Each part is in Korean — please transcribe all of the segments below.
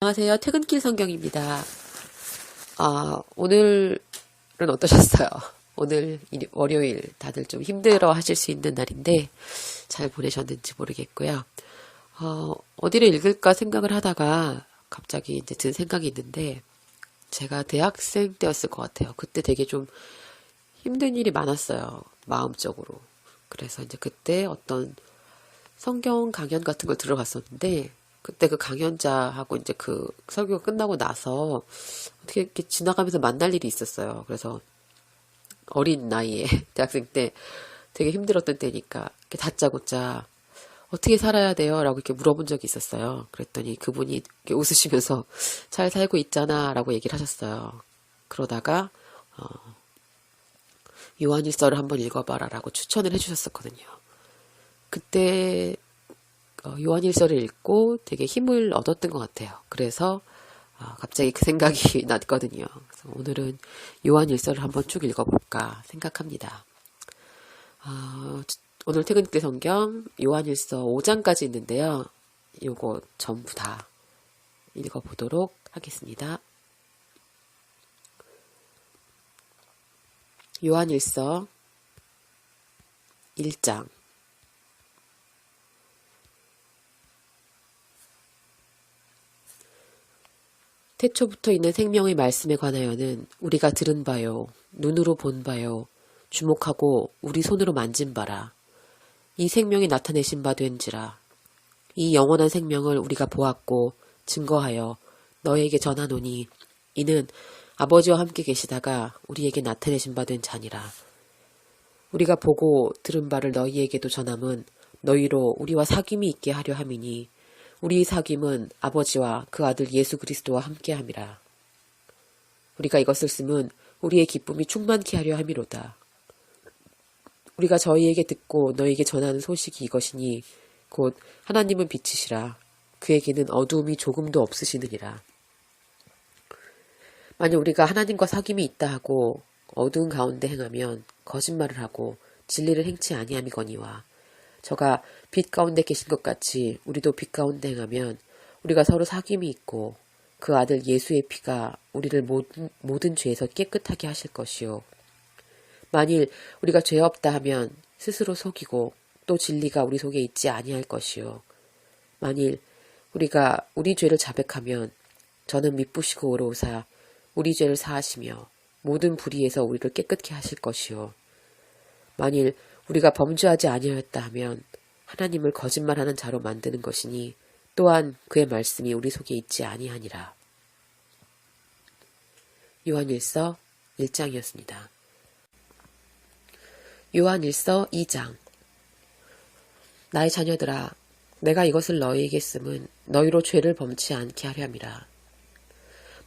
안녕하세요. 퇴근길 성경입니다. 오늘은 어떠셨어요? 오늘 월요일 다들 좀 힘들어 하실 수 있는 날인데 잘 보내셨는지 모르겠고요. 어디를 읽을까 생각을 하다가 갑자기 이제 든 생각이 있는데 제가 대학생 때였을 것 같아요. 그때 되게 좀 힘든 일이 많았어요. 마음적으로. 그래서 이제 그때 어떤 성경 강연 같은 걸 들어갔었는데 그때 그 강연자하고 이제 그 설교가 끝나고 나서 어떻게 이렇게 지나가면서 만날 일이 있었어요. 그래서 어린 나이에 대학생 때 되게 힘들었던 때니까 이렇게 다짜고짜 어떻게 살아야 돼요? 라고 이렇게 물어본 적이 있었어요. 그랬더니 그분이 이렇게 웃으시면서 잘 살고 있잖아 라고 얘기를 하셨어요. 그러다가 요한일서를 한번 읽어봐라 라고 추천을 해주셨었거든요. 그때 요한일서를 읽고 되게 힘을 얻었던 것 같아요. 그래서 갑자기 그 생각이 났거든요. 그래서 오늘은 요한일서를 한번 쭉 읽어볼까 생각합니다. 오늘 퇴근길 성경 요한일서 5장까지 있는데요. 요거 전부 다 읽어보도록 하겠습니다. 요한일서 1장 태초부터 있는 생명의 말씀에 관하여는 우리가 들은 바요, 눈으로 본 바요, 주목하고 우리 손으로 만진 바라. 이 생명이 나타내신 바 된지라. 이 영원한 생명을 우리가 보았고 증거하여 너에게 전하노니 이는 아버지와 함께 계시다가 우리에게 나타내신 바 된 자니라. 우리가 보고 들은 바를 너희에게도 전함은 너희로 우리와 사귐이 있게 하려 함이니 우리의 사귐은 아버지와 그 아들 예수 그리스도와 함께함이라. 우리가 이것을 쓰면 우리의 기쁨이 충만케 하려 함이로다. 우리가 저희에게 듣고 너희에게 전하는 소식이 이것이니 곧 하나님은 빛이시라. 그에게는 어두움이 조금도 없으시느니라. 만약 우리가 하나님과 사귐이 있다 하고 어두운 가운데 행하면 거짓말을 하고 진리를 행치 아니함이거니와 저가 빛 가운데 계신 것 같이 우리도 빛 가운데 행하면 우리가 서로 사귐이 있고 그 아들 예수의 피가 우리를 모든 죄에서 깨끗하게 하실 것이요. 만일 우리가 죄 없다 하면 스스로 속이고 또 진리가 우리 속에 있지 아니할 것이요. 만일 우리가 우리 죄를 자백하면 저는 미쁘시고 의로우사 우리 죄를 사하시며 모든 불의에서 우리를 깨끗게 하실 것이요. 만일 우리가 범죄하지 아니하였다 하면 하나님을 거짓말하는 자로 만드는 것이니 또한 그의 말씀이 우리 속에 있지 아니하니라. 요한일서 1장이었습니다. 요한일서 2장 나의 자녀들아 내가 이것을 너희에게 쓰면 너희로 죄를 범치 않게 하려 함이라.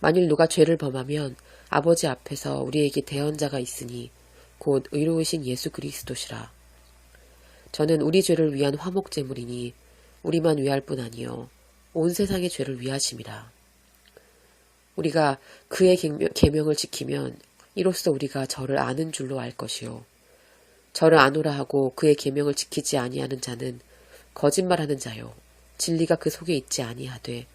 만일 누가 죄를 범하면 아버지 앞에서 우리에게 대언자가 있으니 곧 의로우신 예수 그리스도시라. 저는 우리 죄를 위한 화목제물이니 우리만 위할 뿐 아니요 온 세상의 죄를 위하심이라. 우리가 그의 계명을 지키면 이로써 우리가 저를 아는 줄로 알 것이요 저를 아노라 하고 그의 계명을 지키지 아니하는 자는 거짓말하는 자요 진리가 그 속에 있지 아니하되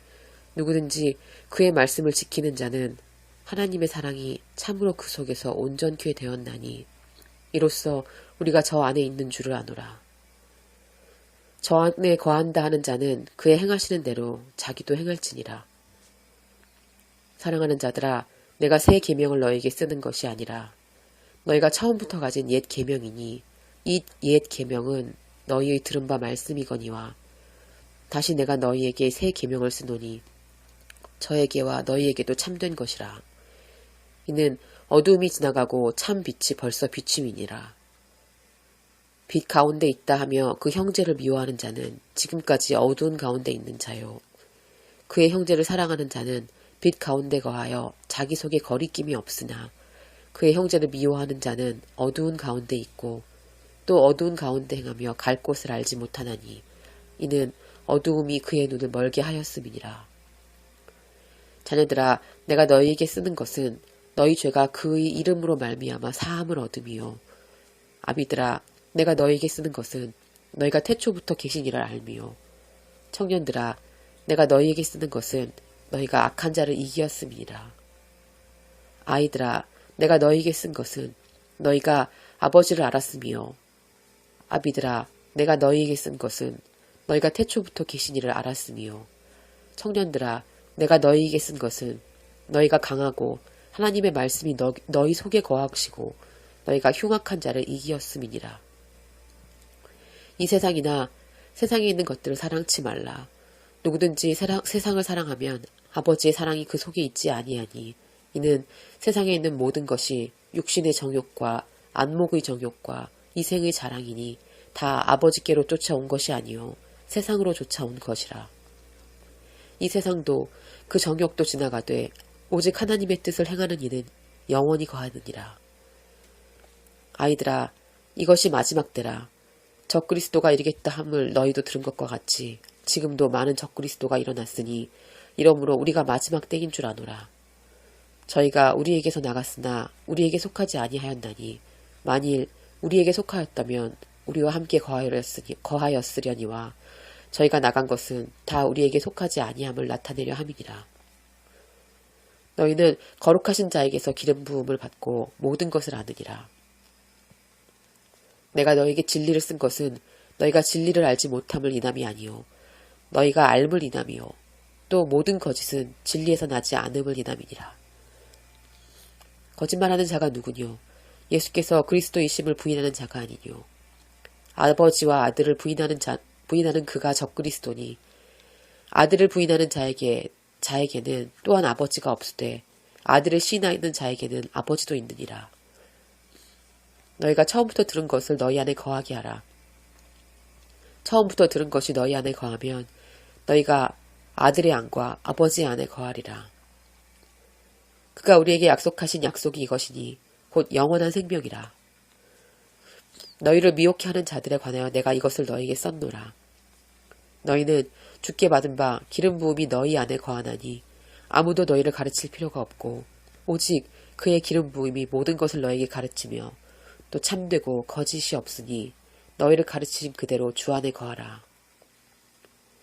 누구든지 그의 말씀을 지키는 자는 하나님의 사랑이 참으로 그 속에서 온전케 되었나니 이로써 우리가 저 안에 있는 줄을 아노라. 저 안에 거한다 하는 자는 그의 행하시는 대로 자기도 행할지니라. 사랑하는 자들아 내가 새 계명을 너에게 쓰는 것이 아니라 너희가 처음부터 가진 옛 계명이니 이 옛 계명은 너희의 들은 바 말씀이거니와 다시 내가 너희에게 새 계명을 쓰노니 저에게와 너희에게도 참된 것이라. 이는 어두움이 지나가고 참 빛이 벌써 비춤이니라. 빛 가운데 있다 하며 그 형제를 미워하는 자는 지금까지 어두운 가운데 있는 자요. 그의 형제를 사랑하는 자는 빛 가운데 거하여 자기 속에 거리낌이 없으나 그의 형제를 미워하는 자는 어두운 가운데 있고 또 어두운 가운데 행하며 갈 곳을 알지 못하나니 이는 어두움이 그의 눈을 멀게 하였음이니라. 자녀들아 내가 너희에게 쓰는 것은 너희 죄가 그의 이름으로 말미암아 사함을 얻음이요. 아비들아 내가 너희에게 쓰는 것은 너희가 태초부터 계시니라 알미요. 청년들아 내가 너희에게 쓰는 것은 너희가 악한 자를 이기었음이니라. 아이들아, 내가 너희에게 쓴 것은 너희가 아버지를 알았으며, 아비들아, 내가 너희에게 쓴 것은 너희가 태초부터 계신 이를 알았으며, 청년들아, 내가 너희에게 쓴 것은 너희가 강하고 하나님의 말씀이 너희 속에 거하시고 너희가 흉악한 자를 이기었음이니라. 이 세상이나 세상에 있는 것들을 사랑치 말라. 누구든지 세상을 사랑하면 아버지의 사랑이 그 속에 있지 아니하니, 이는 세상에 있는 모든 것이 육신의 정욕과 안목의 정욕과 이생의 자랑이니 다 아버지께로 쫓아온 것이 아니요 세상으로 쫓아온 것이라. 이 세상도 그 정욕도 지나가되 오직 하나님의 뜻을 행하는 이는 영원히 거하느니라. 아이들아, 이것이 마지막 때라. 적그리스도가 이르겠다 함을 너희도 들은 것과 같이 지금도 많은 적그리스도가 일어났으니 이러므로 우리가 마지막 때인 줄 아노라. 저희가 우리에게서 나갔으나 우리에게 속하지 아니하였나니 만일 우리에게 속하였다면 우리와 함께 거하였으려니와 저희가 나간 것은 다 우리에게 속하지 아니함을 나타내려 함이니라. 너희는 거룩하신 자에게서 기름 부음을 받고 모든 것을 아느니라. 내가 너희에게 진리를 쓴 것은 너희가 진리를 알지 못함을 인함이 아니요 너희가 알물 인함이요 또 모든 거짓은 진리에서 나지 않음을 인함이니라. 거짓말하는 자가 누구뇨? 예수께서 그리스도이심을 부인하는 자가 아니뇨. 아버지와 아들을 부인하는 그가 적그리스도니, 아들을 부인하는 자에게는 또한 아버지가 없으되 아들을 시인하는 자에게는 아버지도 있느니라. 너희가 처음부터 들은 것을 너희 안에 거하게 하라. 처음부터 들은 것이 너희 안에 거하면 너희가 아들의 안과 아버지의 안에 거하리라. 그가 우리에게 약속하신 약속이 이것이니 곧 영원한 생명이라. 너희를 미혹해 하는 자들에 관하여 내가 이것을 너희에게 썼노라. 너희는 주께 받은 바 기름 부음이 너희 안에 거하나니 아무도 너희를 가르칠 필요가 없고 오직 그의 기름 부음이 모든 것을 너희에게 가르치며 또 참되고 거짓이 없으니 너희를 가르치신 그대로 주 안에 거하라.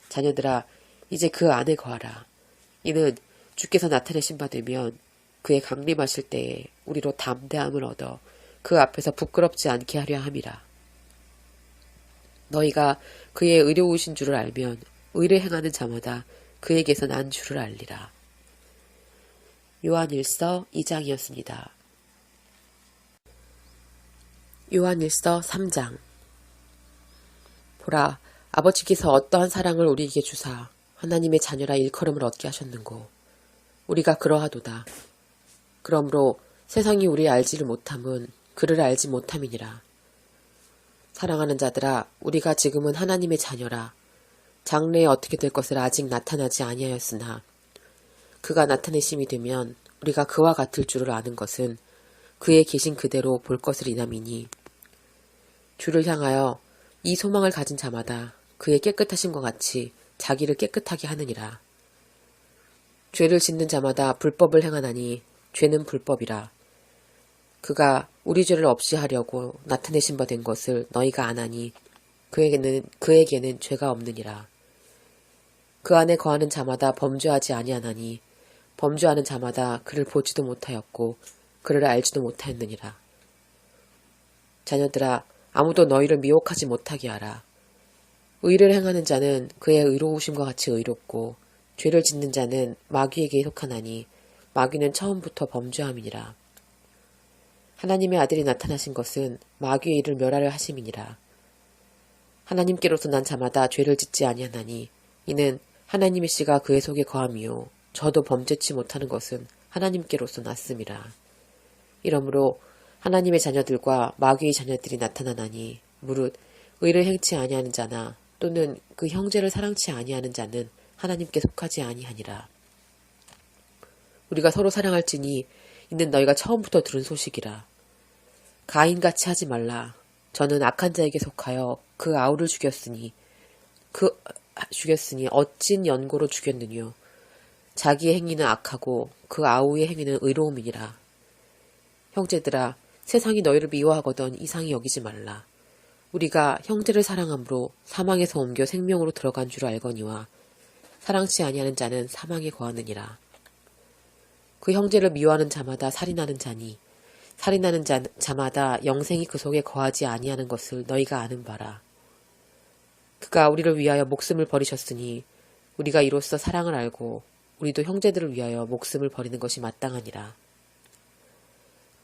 자녀들아, 이제 그 안에 거하라. 이는 주께서 나타내신 바 되면 그의 강림하실 때에 우리로 담대함을 얻어 그 앞에서 부끄럽지 않게 하려 함이라. 너희가 그의 의로우신 줄을 알면 의를 행하는 자마다 그에게서 난 줄을 알리라. 요한일서 2장이었습니다. 요한일서 3장. 보라, 아버지께서 어떠한 사랑을 우리에게 주사 하나님의 자녀라 일컬음을 얻게 하셨는고 우리가 그러하도다. 그러므로 세상이 우리 알지를 못함은 그를 알지 못함이니라. 사랑하는 자들아, 우리가 지금은 하나님의 자녀라. 장래에 어떻게 될 것을 아직 나타나지 아니하였으나 그가 나타내심이 되면 우리가 그와 같을 줄을 아는 것은 그의 계신 그대로 볼 것을 인함이니, 주를 향하여 이 소망을 가진 자마다 그의 깨끗하심과 같이 자기를 깨끗하게 하느니라. 죄를 짓는 자마다 불법을 행하나니 죄는 불법이라. 그가 우리 죄를 없이 하려고 나타내신 바 된 것을 너희가 아나니 그에게는 죄가 없느니라. 그 안에 거하는 자마다 범죄하지 아니하나니 범죄하는 자마다 그를 보지도 못하였고 그를 알지도 못하였느니라. 자녀들아, 아무도 너희를 미혹하지 못하게 하라. 의를 행하는 자는 그의 의로우심과 같이 의롭고 죄를 짓는 자는 마귀에게 속하나니 마귀는 처음부터 범죄함이니라. 하나님의 아들이 나타나신 것은 마귀의 일을 멸하려 하심이니라. 하나님께로서 난 자마다 죄를 짓지 아니하나니 이는 하나님의 씨가 그의 속에 거함이요 저도 범죄치 못하는 것은 하나님께로서 났음이라. 이러므로 하나님의 자녀들과 마귀의 자녀들이 나타나나니 무릇 의를 행치 아니하는 자나 또는 그 형제를 사랑치 아니하는 자는 하나님께 속하지 아니하니라. 우리가 서로 사랑할지니 이는 너희가 처음부터 들은 소식이라. 가인같이 하지 말라. 저는 악한 자에게 속하여 그 아우를 죽였으니 어찐 연고로 죽였느뇨. 자기의 행위는 악하고 그 아우의 행위는 의로움이니라. 형제들아, 세상이 너희를 미워하거든 이상히 여기지 말라. 우리가 형제를 사랑함으로 사망에서 옮겨 생명으로 들어간 줄 알거니와 사랑치 아니하는 자는 사망에 거하느니라. 그 형제를 미워하는 자마다 살인하는 자니 살인하는 자마다 영생이 그 속에 거하지 아니하는 것을 너희가 아는 바라. 그가 우리를 위하여 목숨을 버리셨으니 우리가 이로써 사랑을 알고 우리도 형제들을 위하여 목숨을 버리는 것이 마땅하니라.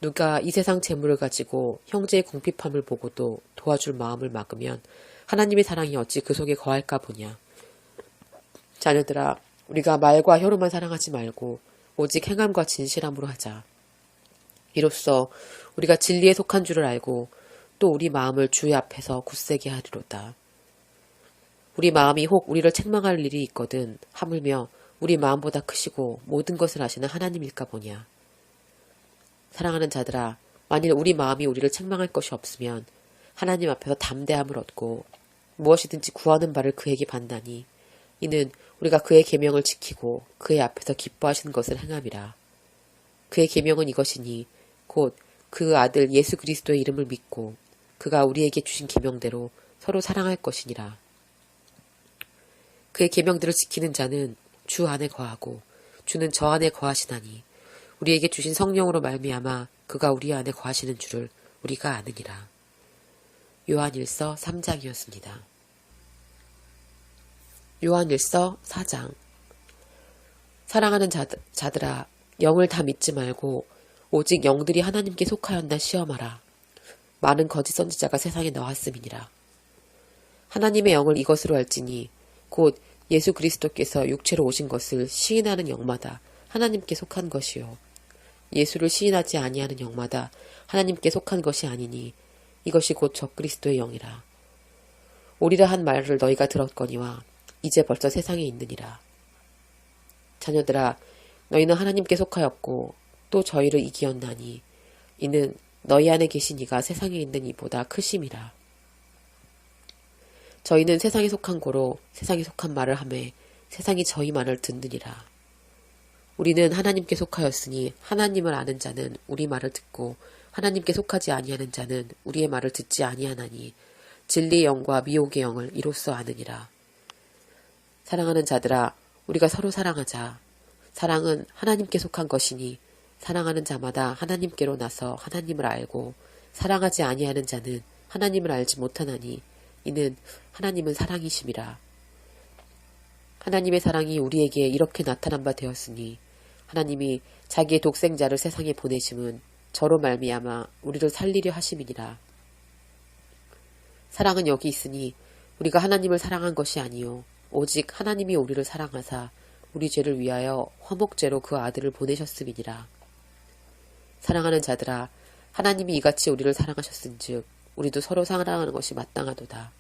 누가 이 세상 재물을 가지고 형제의 궁핍함을 보고도 도와줄 마음을 막으면 하나님의 사랑이 어찌 그 속에 거할까 보냐. 자녀들아, 우리가 말과 혀로만 사랑하지 말고 오직 행함과 진실함으로 하자. 이로써 우리가 진리에 속한 줄을 알고 또 우리 마음을 주의 앞에서 굳세게 하리로다. 우리 마음이 혹 우리를 책망할 일이 있거든 하물며 우리 마음보다 크시고 모든 것을 아시는 하나님일까 보냐. 사랑하는 자들아, 만일 우리 마음이 우리를 책망할 것이 없으면 하나님 앞에서 담대함을 얻고 무엇이든지 구하는 바를 그에게 받나니 이는 우리가 그의 계명을 지키고 그의 앞에서 기뻐하시는 것을 행함이라. 그의 계명은 이것이니 곧 그 아들 예수 그리스도의 이름을 믿고 그가 우리에게 주신 계명대로 서로 사랑할 것이니라. 그의 계명들을 지키는 자는 주 안에 거하고 주는 저 안에 거하시나니 우리에게 주신 성령으로 말미암아 그가 우리 안에 거하시는 줄을 우리가 아느니라. 요한일서 3장이었습니다. 요한일서 4장. 사랑하는 자들아, 영을 다 믿지 말고 오직 영들이 하나님께 속하였나 시험하라. 많은 거짓 선지자가 세상에 나왔음이니라. 하나님의 영을 이것으로 알지니 곧 예수 그리스도께서 육체로 오신 것을 시인하는 영마다 하나님께 속한 것이요 예수를 시인하지 아니하는 영마다 하나님께 속한 것이 아니니 이것이 곧 적그리스도의 영이라. 오리라 한 말을 너희가 들었거니와 이제 벌써 세상에 있느니라. 자녀들아, 너희는 하나님께 속하였고 또 저희를 이기었나니 이는 너희 안에 계신 이가 세상에 있는 이보다 크심이라. 저희는 세상에 속한 고로 세상에 속한 말을 하매 세상이 저희 말을 듣느니라. 우리는 하나님께 속하였으니 하나님을 아는 자는 우리 말을 듣고 하나님께 속하지 아니하는 자는 우리의 말을 듣지 아니하나니 진리의 영과 미혹의 영을 이로써 아느니라. 사랑하는 자들아, 우리가 서로 사랑하자. 사랑은 하나님께 속한 것이니 사랑하는 자마다 하나님께로 나서 하나님을 알고 사랑하지 아니하는 자는 하나님을 알지 못하나니 이는 하나님은 사랑이심이라. 하나님의 사랑이 우리에게 이렇게 나타난 바 되었으니 하나님이 자기의 독생자를 세상에 보내심은 저로 말미암아 우리를 살리려 하심이니라. 사랑은 여기 있으니 우리가 하나님을 사랑한 것이 아니요 오직 하나님이 우리를 사랑하사 우리 죄를 위하여 화목제로 그 아들을 보내셨음이니라. 사랑하는 자들아, 하나님이 이같이 우리를 사랑하셨은즉 우리도 서로 사랑하는 것이 마땅하도다.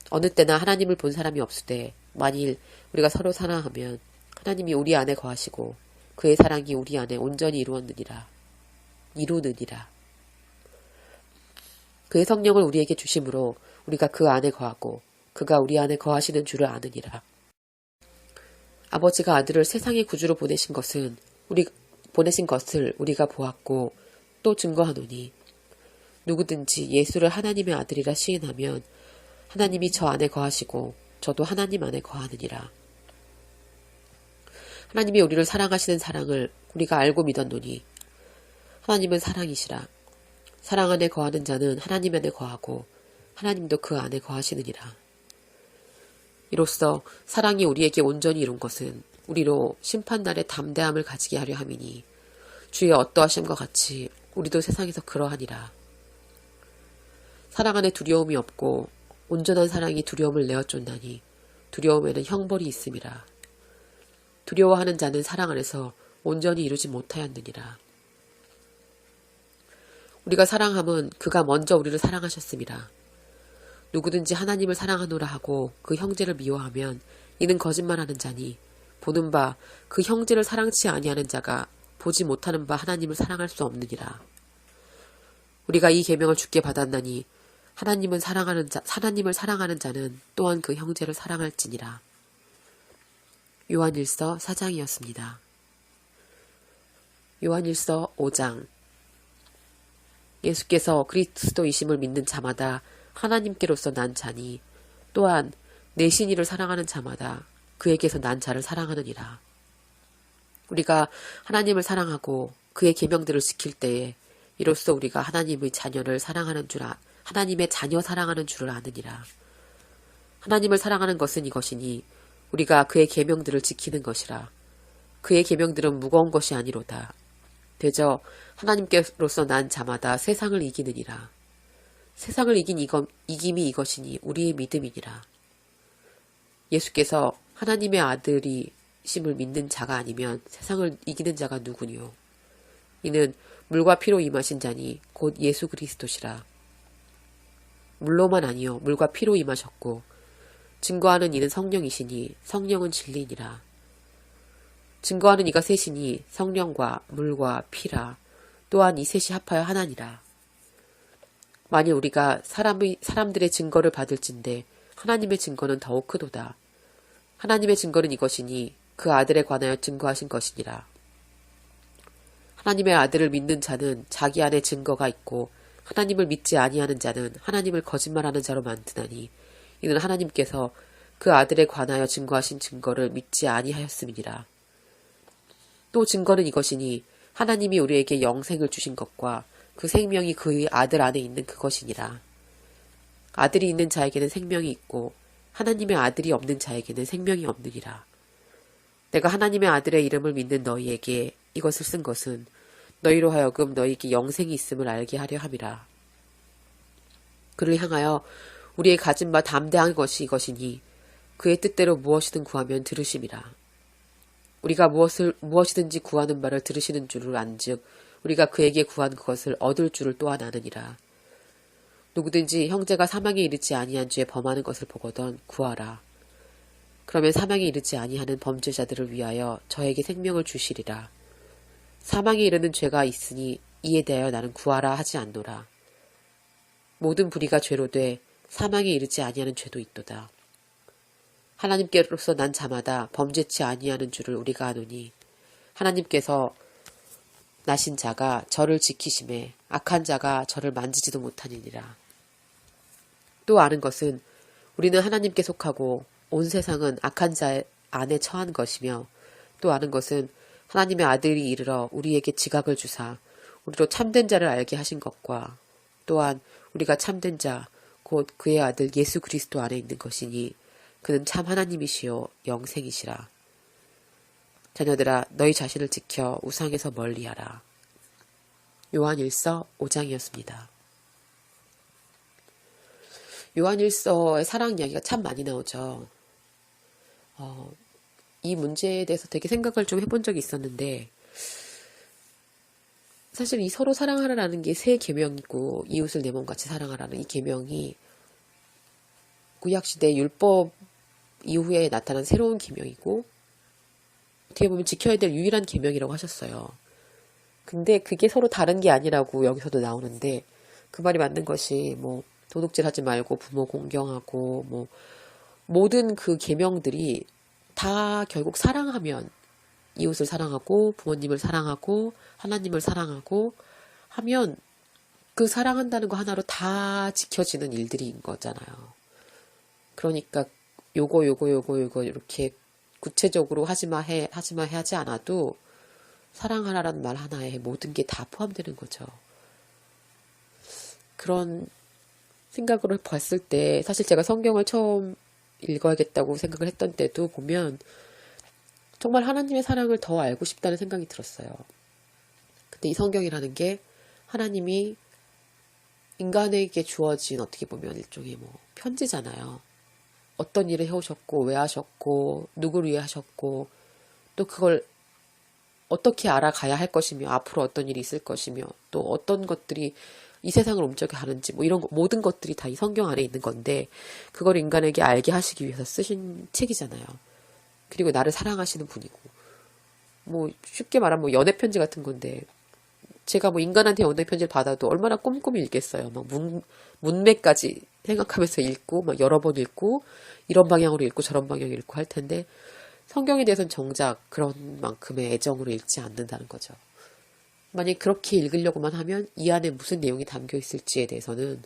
어느 때나 하나님을 본 사람이 없으되 만일 우리가 서로 사랑하면 하나님이 우리 안에 거하시고 그의 사랑이 우리 안에 온전히 이루느니라. 그의 성령을 우리에게 주심으로 우리가 그 안에 거하고 그가 우리 안에 거하시는 줄을 아느니라. 아버지가 아들을 세상의 구주로 보내신 것을 우리가 보았고 또 증거하노니 누구든지 예수를 하나님의 아들이라 시인하면 하나님이 저 안에 거하시고 저도 하나님 안에 거하느니라. 하나님이 우리를 사랑하시는 사랑을 우리가 알고 믿었노니 하나님은 사랑이시라. 사랑 안에 거하는 자는 하나님 안에 거하고 하나님도 그 안에 거하시느니라. 이로써 사랑이 우리에게 온전히 이룬 것은 우리로 심판날에 담대함을 가지게 하려 함이니 주의 어떠하심과 같이 우리도 세상에서 그러하니라. 사랑 안에 두려움이 없고 온전한 사랑이 두려움을 내어 쫓나니 두려움에는 형벌이 있음이라. 두려워하는 자는 사랑 안에서 온전히 이루지 못하였느니라. 우리가 사랑함은 그가 먼저 우리를 사랑하셨음이라. 누구든지 하나님을 사랑하노라 하고 그 형제를 미워하면 이는 거짓말하는 자니 보는 바 그 형제를 사랑치 아니하는 자가 보지 못하는 바 하나님을 사랑할 수 없느니라. 우리가 이 계명을 주께 받았나니 하나님을 사랑하는 자는 또한 그 형제를 사랑할지니라. 요한일서 4장이었습니다. 요한일서 5장. 예수께서 그리스도이심을 믿는 자마다 하나님께로서 난 자니 또한 내 신이를 사랑하는 자마다 그에게서 난 자를 사랑하느니라. 우리가 하나님을 사랑하고 그의 계명들을 지킬 때에 이로써 우리가 하나님의 하나님의 자녀 사랑하는 줄을 아느니라. 하나님을 사랑하는 것은 이것이니 우리가 그의 계명들을 지키는 것이라. 그의 계명들은 무거운 것이 아니로다. 대저 하나님께로서 난 자마다 세상을 이기느니라. 세상을 이김이 이것이니 우리의 믿음이니라. 예수께서 하나님의 아들이심을 믿는 자가 아니면 세상을 이기는 자가 누구니요? 이는 물과 피로 임하신 자니 곧 예수 그리스도시라. 물로만 아니요 물과 피로 임하셨고 증거하는 이는 성령이시니 성령은 진리니라. 증거하는 이가 셋이니 성령과 물과 피라. 또한 이 셋이 합하여 하나니라. 만일 우리가 사람들의 증거를 받을진대 하나님의 증거는 더욱 크도다. 하나님의 증거는 이것이니 그 아들에 관하여 증거하신 것이니라. 하나님의 아들을 믿는 자는 자기 안에 증거가 있고 하나님을 믿지 아니하는 자는 하나님을 거짓말하는 자로 만드나니 이는 하나님께서 그 아들에 관하여 증거하신 증거를 믿지 아니하였음이니라. 또 증거는 이것이니 하나님이 우리에게 영생을 주신 것과 그 생명이 그의 아들 안에 있는 그것이니라. 아들이 있는 자에게는 생명이 있고 하나님의 아들이 없는 자에게는 생명이 없느니라. 내가 하나님의 아들의 이름을 믿는 너희에게 이것을 쓴 것은 너희로 하여금 너희에게 영생이 있음을 알게 하려 함이라. 그를 향하여 우리의 가진 바 담대한 것이 이것이니 그의 뜻대로 무엇이든 구하면 들으심이라. 우리가 무엇이든지 구하는 바를 들으시는 줄을 안즉 우리가 그에게 구한 그것을 얻을 줄을 또한 아느니라. 누구든지 형제가 사망에 이르지 아니한 죄 범하는 것을 보거든 구하라. 그러면 사망에 이르지 아니하는 범죄자들을 위하여 저에게 생명을 주시리라. 사망에 이르는 죄가 있으니 이에 대하여 나는 구하라 하지 않노라. 모든 불의가 죄로 돼 사망에 이르지 아니하는 죄도 있도다. 하나님께로서 난 자마다 범죄치 아니하는 줄을 우리가 아노니 하나님께서 나신 자가 저를 지키심에 악한 자가 저를 만지지도 못하느니라. 또 아는 것은 우리는 하나님께 속하고 온 세상은 악한 자 안에 처한 것이며 또 아는 것은 하나님의 아들이 이르러 우리에게 지각을 주사 우리로 참된 자를 알게 하신 것과 또한 우리가 참된 자 곧 그의 아들 예수 그리스도 안에 있는 것이니 그는 참 하나님이시요 영생이시라. 자녀들아 너희 자신을 지켜 우상에서 멀리하라. 요한일서 5장이었습니다. 요한일서의 사랑 이야기가 참 많이 나오죠. 이 문제에 대해서 되게 생각을 좀 해본 적이 있었는데 사실 이 서로 사랑하라라는 게 새 계명이고 이웃을 내 몸같이 사랑하라는 이 계명이 구약시대 율법 이후에 나타난 새로운 계명이고 어떻게 보면 지켜야 될 유일한 계명이라고 하셨어요. 근데 그게 서로 다른 게 아니라고 여기서도 나오는데 그 말이 맞는 것이 도둑질하지 말고 부모 공경하고 모든 그 계명들이 다 결국 사랑하면 이웃을 사랑하고 부모님을 사랑하고 하나님을 사랑하고 하면 그 사랑한다는 거 하나로 다 지켜지는 일들인 거잖아요. 그러니까 요거 이렇게 구체적으로 하지마 하지 않아도 사랑하라라는 말 하나에 모든 게 다 포함되는 거죠. 그런 생각으로 봤을 때 사실 제가 성경을 처음 읽어야겠다고 생각을 했던 때도 보면 정말 하나님의 사랑을 더 알고 싶다는 생각이 들었어요. 근데 이 성경이라는 게 하나님이 인간에게 주어진 어떻게 보면 일종의 편지잖아요. 어떤 일을 해오셨고 왜 하셨고 누구를 위해 하셨고 또 그걸 어떻게 알아가야 할 것이며 앞으로 어떤 일이 있을 것이며 또 어떤 것들이 이 세상을 움직여 가는지 이런 모든 것들이 다 이 성경 안에 있는 건데 그걸 인간에게 알게 하시기 위해서 쓰신 책이잖아요. 그리고 나를 사랑하시는 분이고 쉽게 말하면 연애 편지 같은 건데 제가 인간한테 연애 편지를 받아도 얼마나 꼼꼼히 읽겠어요. 문맥까지 생각하면서 읽고 여러 번 읽고 이런 방향으로 읽고 저런 방향으로 읽고 할 텐데 성경에 대해서는 정작 그런 만큼의 애정으로 읽지 않는다는 거죠. 만약 그렇게 읽으려고만 하면 이 안에 무슨 내용이 담겨 있을지에 대해서는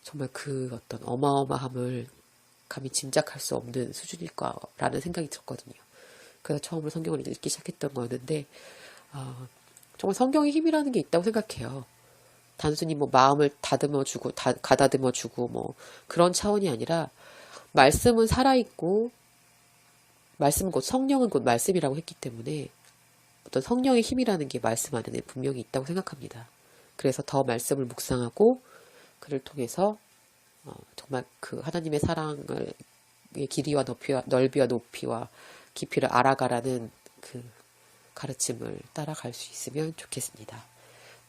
정말 그 어떤 어마어마함을 감히 짐작할 수 없는 수준일 거라는 생각이 들었거든요. 그래서 처음으로 성경을 읽기 시작했던 거였는데 정말 성경의 힘이라는 게 있다고 생각해요. 단순히 뭐 마음을 다듬어주고 가다듬어주고 뭐 그런 차원이 아니라 말씀은 살아있고 말씀은 곧 성령은 곧 말씀이라고 했기 때문에 어떤 성령의 힘이라는 게 말씀 안에 분명히 있다고 생각합니다. 그래서 더 말씀을 묵상하고 그를 통해서 정말 그 하나님의 사랑을 길이와 넓이와 높이와 깊이를 알아가라는 그 가르침을 따라갈 수 있으면 좋겠습니다.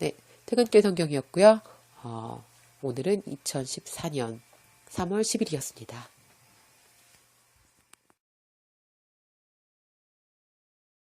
네, 퇴근길 성경이었고요. 오늘은 2014년 3월 10일이었습니다.